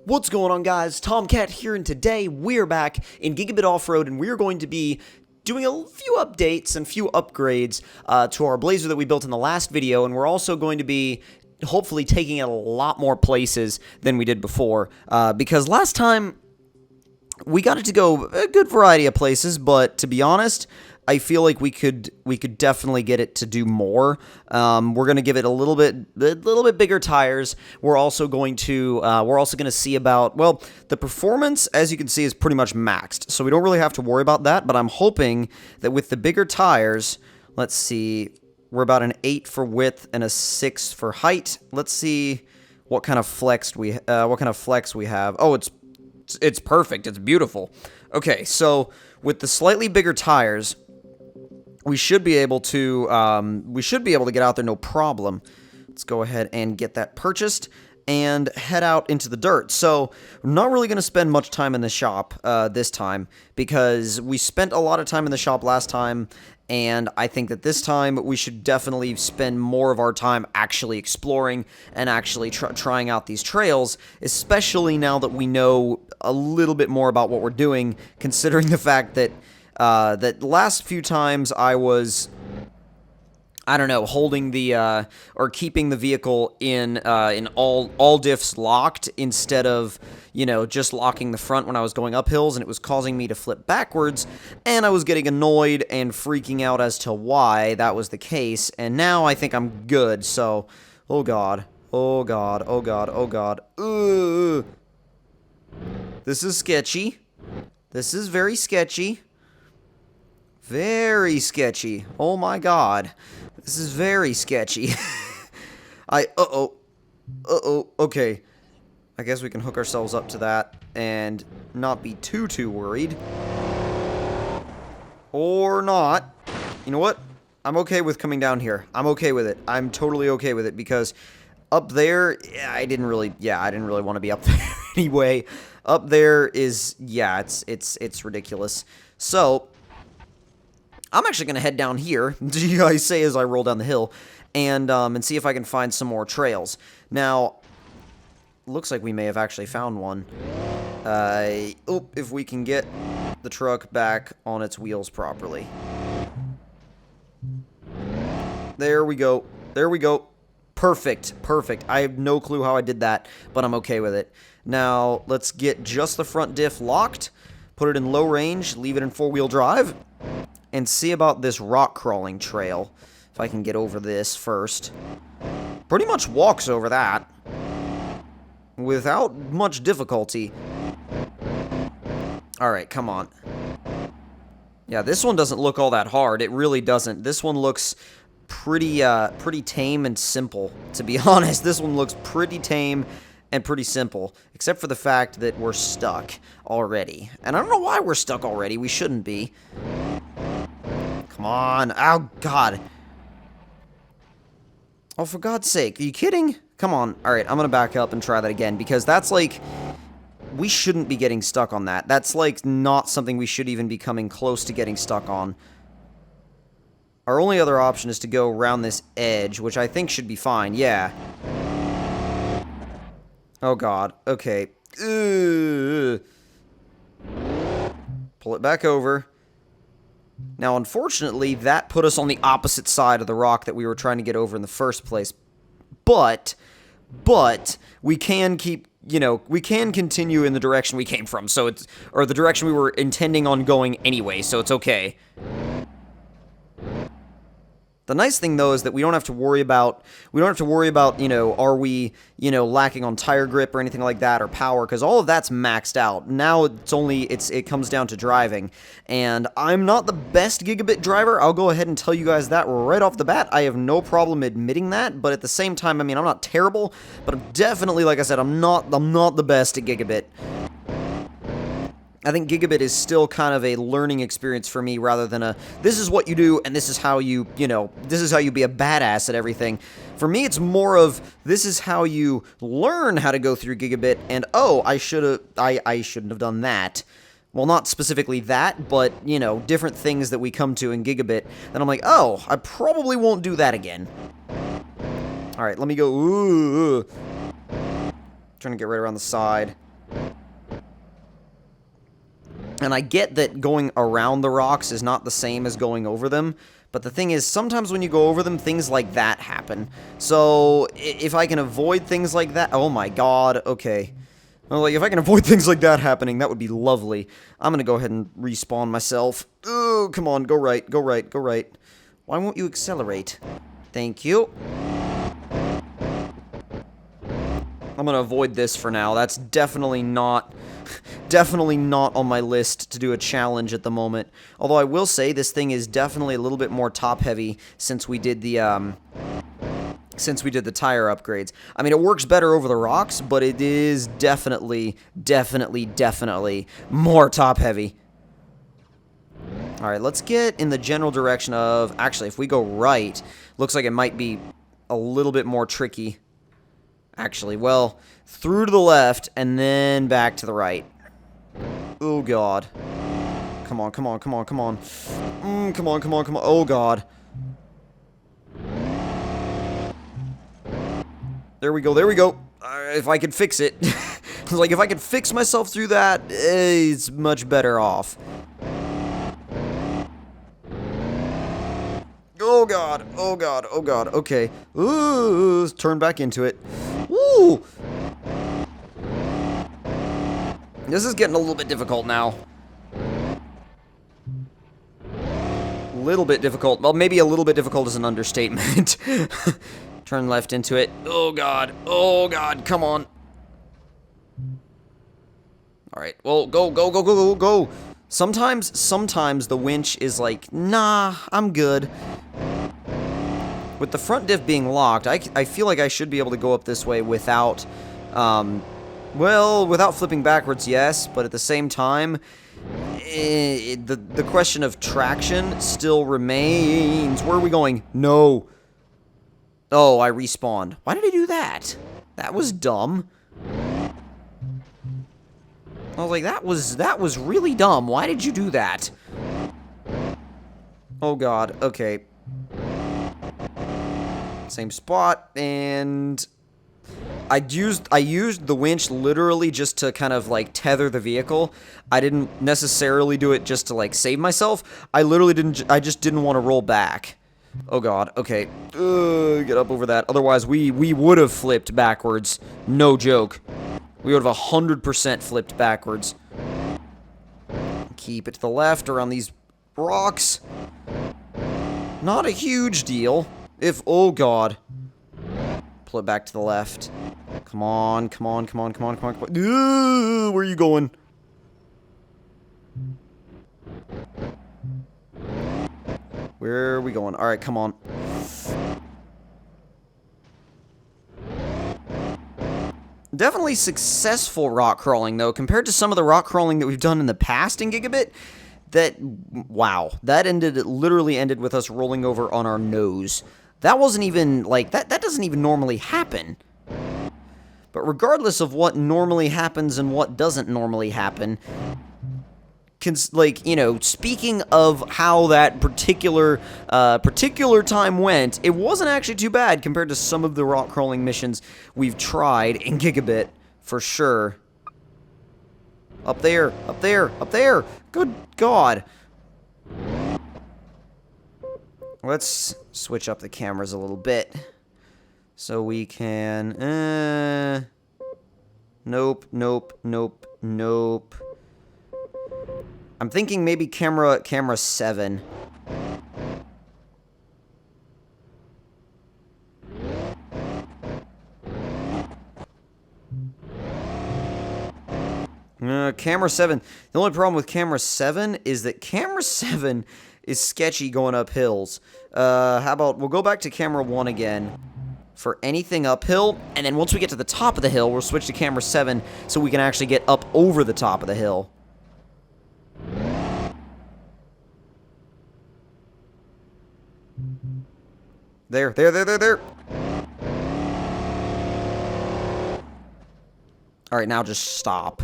What's going on, guys? Tomcat here, and today we're back in Gigabit Off-Road, and we're going to be doing a few updates and few upgrades to our Blazer that we built in the last video, and we're also going to be hopefully taking it a lot more places than we did before, because last time we got it to go a good variety of places, but to be honest, I feel like we could definitely get it to do more. We're gonna give it a little bit bigger tires. We're also going to see about, well, the performance, as you can see, is pretty much maxed, so we don't really have to worry about that. But I'm hoping that with the bigger tires, let's see, we're about an 8 for width and a 6 for height. Let's see what kind of flex we have. Oh, it's perfect. It's beautiful. Okay, so with the slightly bigger tires, we should be able to get out there no problem. Let's go ahead and get that purchased and head out into the dirt. So I'm not really going to spend much time in the shop this time, because we spent a lot of time in the shop last time, and I think that this time we should definitely spend more of our time actually exploring and actually trying out these trails, especially now that we know a little bit more about what we're doing, considering the fact that that last few times I was, I don't know, holding the, or keeping the vehicle in all diffs locked instead of, you know, just locking the front when I was going up hills, and it was causing me to flip backwards, and I was getting annoyed and freaking out as to why that was the case, and now I think I'm good, so, oh god, oh god, oh god, oh god, ugh. This is sketchy. This is very sketchy. Very sketchy. Oh my god. This is very sketchy. Okay. I guess we can hook ourselves up to that and not be too worried. Or not. You know what? I'm okay with coming down here. I'm okay with it. I'm totally okay with it, because up there, I didn't really want to be up there anyway. Up there is, yeah, it's ridiculous. So I'm actually going to head down here, I say as I roll down the hill, and see if I can find some more trails. Now, looks like we may have actually found one. If we can get the truck back on its wheels properly. There we go. There we go. Perfect. Perfect. I have no clue how I did that, but I'm okay with it. Now, let's get just the front diff locked, put it in low range, leave it in four-wheel drive, and see about this rock crawling trail. If I can get over this first. Pretty much walks over that without much difficulty. Alright, come on. Yeah, this one doesn't look all that hard. It really doesn't. This one looks pretty tame and simple, to be honest. This one looks pretty tame and pretty simple, except for the fact that we're stuck already. And I don't know why we're stuck already. We shouldn't be. Come on. Oh, God. Oh, for God's sake. Are you kidding? Come on. Alright, I'm gonna back up and try that again, because that's like, we shouldn't be getting stuck on that. That's like not something we should even be coming close to getting stuck on. Our only other option is to go around this edge, which I think should be fine. Yeah. Oh, God. Okay. Ugh. Pull it back over. Now, unfortunately, that put us on the opposite side of the rock that we were trying to get over in the first place. But we can keep, you know, we can continue in the direction we came from, so it's, or the direction we were intending on going anyway, so it's okay. The nice thing, though, is that we don't have to worry about, you know, are we, you know, lacking on tire grip or anything like that, or power, because all of that's maxed out. Now it comes down to driving, and I'm not the best Gigabit driver. I'll go ahead and tell you guys that right off the bat. I have no problem admitting that, but at the same time, I mean, I'm not terrible, but I'm definitely, like I said, I'm not the best at Gigabit. I think Gigabit is still kind of a learning experience for me, rather than a, this is what you do, and this is how you, you know, this is how you be a badass at everything. For me, it's more of, this is how you learn how to go through Gigabit, and oh, I shouldn't have done that. Well, not specifically that, but, you know, different things that we come to in Gigabit, then I'm like, oh, I probably won't do that again. Alright, let me go, trying to get right around the side. And I get that going around the rocks is not the same as going over them, but the thing is, sometimes when you go over them, things like that happen. So, if I can avoid things like that... Oh my god, okay. Well, like, if I can avoid things like that happening, that would be lovely. I'm gonna go ahead and respawn myself. Oh, come on, go right, go right, go right. Why won't you accelerate? Thank you. I'm gonna avoid this for now. That's definitely not on my list to do a challenge at the moment. Although I will say this thing is definitely a little bit more top-heavy since we did the tire upgrades. I mean, it works better over the rocks, but it is definitely more top-heavy. Alright, let's get in the general direction of... Actually, if we go right, looks like it might be a little bit more tricky. Actually, well, through to the left, and then back to the right. Oh, God. Come on, come on, come on, come on. Come on, come on, come on. Oh, God. There we go, there we go. If I could fix it. Like, if I could fix myself through that, it's much better off. Oh, God. Oh, God. Oh, God. Okay. Ooh, turn back into it. Woo! This is getting a little bit difficult now. Little bit difficult. Well, maybe a little bit difficult is an understatement. Turn left into it. Oh, God. Oh, God. Come on. Alright. Well, go, go, go, go, go, go. Sometimes the winch is like, nah, I'm good. With the front diff being locked, I feel like I should be able to go up this way without, well, without flipping backwards, yes, but at the same time, the question of traction still remains. Where are we going? No. Oh, I respawned. Why did I do that? That was dumb. I was like, that was really dumb. Why did you do that? Oh, God. Okay. Same spot, and I used the winch literally just to kind of like tether the vehicle. I didn't necessarily do it just to like save myself. I just didn't want to roll back. Oh, God. Okay. Get up over that. Otherwise, we would have flipped backwards. No joke. We would have 100% flipped backwards. Keep it to the left around these rocks. Not a huge deal. Oh, God. Pull it back to the left. Come on, come on, come on, come on, come on, come on. Where are you going? Where are we going? Alright, come on. Definitely successful rock crawling, though, compared to some of the rock crawling that we've done in the past in Gigabit. Wow. That literally ended with us rolling over on our nose. That wasn't even, like, that doesn't even normally happen. But regardless of what normally happens and what doesn't normally happen, like, you know, speaking of how that particular time went, it wasn't actually too bad compared to some of the rock crawling missions we've tried in Gigabit, for sure. Up there, up there, up there! Good God! Let's switch up the cameras a little bit. So we can... Nope, nope, nope, nope. I'm thinking maybe camera 7. Camera 7. The only problem with camera 7 is that camera 7 is sketchy going up hills. How about we'll go back to camera 1 again for anything uphill, and then once we get to the top of the hill, we'll switch to camera 7 so we can actually get up over the top of the hill. There. Alright, now just stop.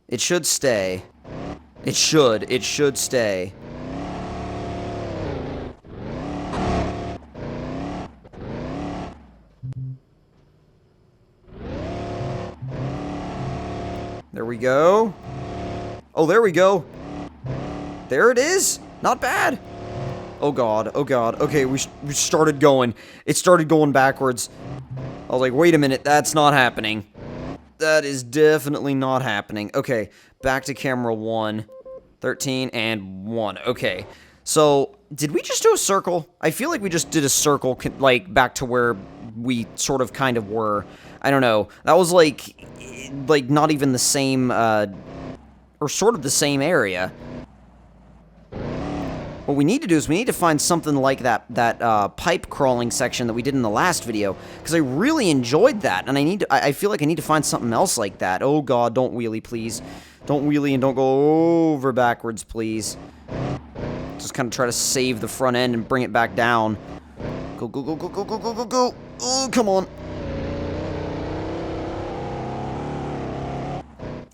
It should stay. It should stay. There we go. Oh, there we go. There it is. Not bad. Oh, God. Oh, God. Okay, we started going. It started going backwards. I was like, wait a minute. That's not happening. That is definitely not happening. Okay, back to camera 1. 13 and 1. Okay. So, did we just do a circle? I feel like we just did a circle, like, back to where we sort of kind of were. I don't know. That was, like not even the same, or sort of the same area. What we need to do is we need to find something like that pipe crawling section that we did in the last video, because I really enjoyed that, and I feel like I need to find something else like that. Oh, God, don't wheelie, please. Don't wheelie and don't go over backwards, please. Just kind of try to save the front end and bring it back down. Go, go, go, go, go, go, go, go, go. Oh, come on.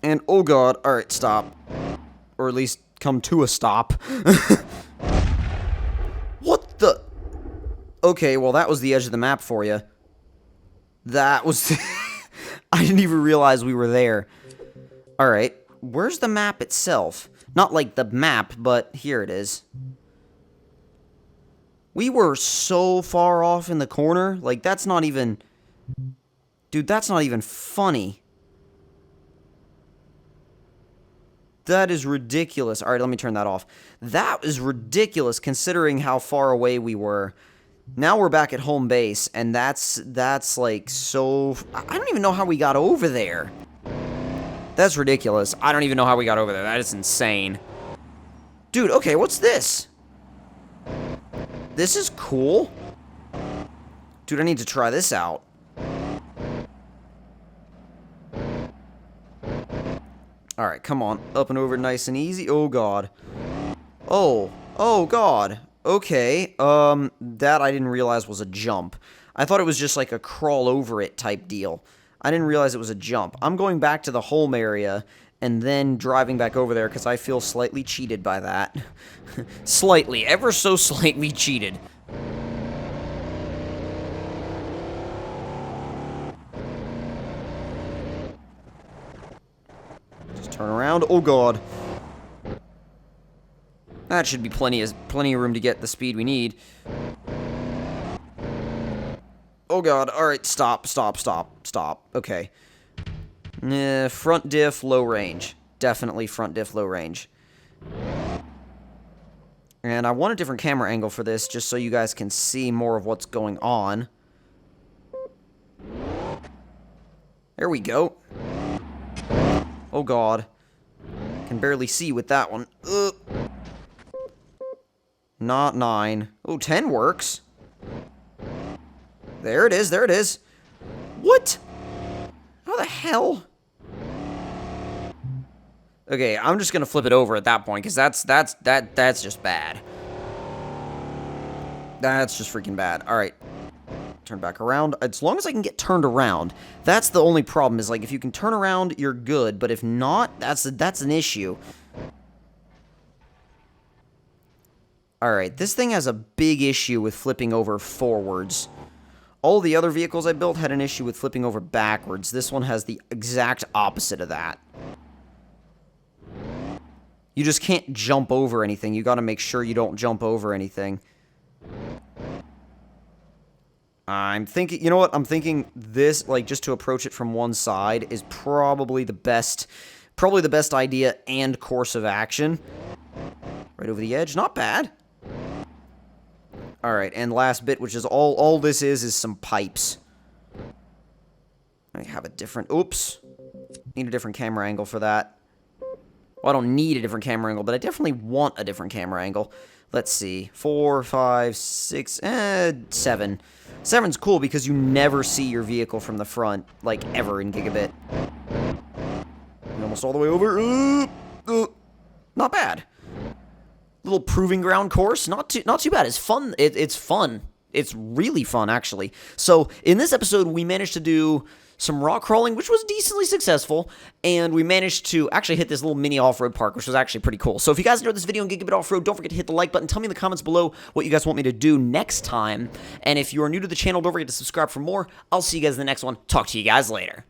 And, oh, God. All right, stop. Or at least come to a stop. What the? Okay, well, that was the edge of the map for you. That was... I didn't even realize we were there. All right. Where's the map itself? Not like the map, but here it is. We were so far off in the corner. Like, that's not even... Dude, that's not even funny. That is ridiculous. All right, let me turn that off. That is ridiculous considering how far away we were. Now we're back at home base, and that's like so... I don't even know how we got over there. That's ridiculous. I don't even know how we got over there. That is insane. Dude, okay, what's this? This is cool. Dude, I need to try this out. Alright, come on. Up and over nice and easy. Oh, God. Oh. Oh, God. Okay. That I didn't realize was a jump. I thought it was just like a crawl over it type deal. I didn't realize it was a jump. I'm going back to the home area and then driving back over there because I feel slightly cheated by that. Slightly. Ever so slightly cheated. Just turn around. Oh, God. That should be plenty of room to get the speed we need. Oh, God. Alright, stop. Okay. Front diff, low range. Definitely front diff, low range. And I want a different camera angle for this, just so you guys can see more of what's going on. There we go. Oh, God. Can barely see with that one. Ugh. Not 9. Oh, 10 works. There it is, there it is. What? How the hell? Okay, I'm just gonna flip it over at that point, because that's just bad. That's just freaking bad. Alright. Turn back around. As long as I can get turned around. That's the only problem, is like, if you can turn around, you're good, but if not, that's an issue. Alright, this thing has a big issue with flipping over forwards. All the other vehicles I built had an issue with flipping over backwards. This one has the exact opposite of that. You just can't jump over anything. You gotta make sure you don't jump over anything. I'm thinking, you know what? I'm thinking this, like, just to approach it from one side is probably the best idea and course of action. Right over the edge. Not bad. Alright, and last bit, which is all this is some pipes. I have a different... Oops. Need a different camera angle for that. Well, I don't need a different camera angle, but I definitely want a different camera angle. Let's see. 4, 5, 6, 7. 7's cool because you never see your vehicle from the front, like, ever in Gigabit. I'm almost all the way over. Not bad. Little proving ground course, not too bad. It's fun. It's fun. It's really fun, actually. So in this episode, we managed to do some rock crawling, which was decently successful, and we managed to actually hit this little mini off-road park, which was actually pretty cool. So if you guys enjoyed this video on Gigabit Off-Road, don't forget to hit the like button. Tell me in the comments below what you guys want me to do next time. And if you are new to the channel, don't forget to subscribe for more. I'll see you guys in the next one. Talk to you guys later.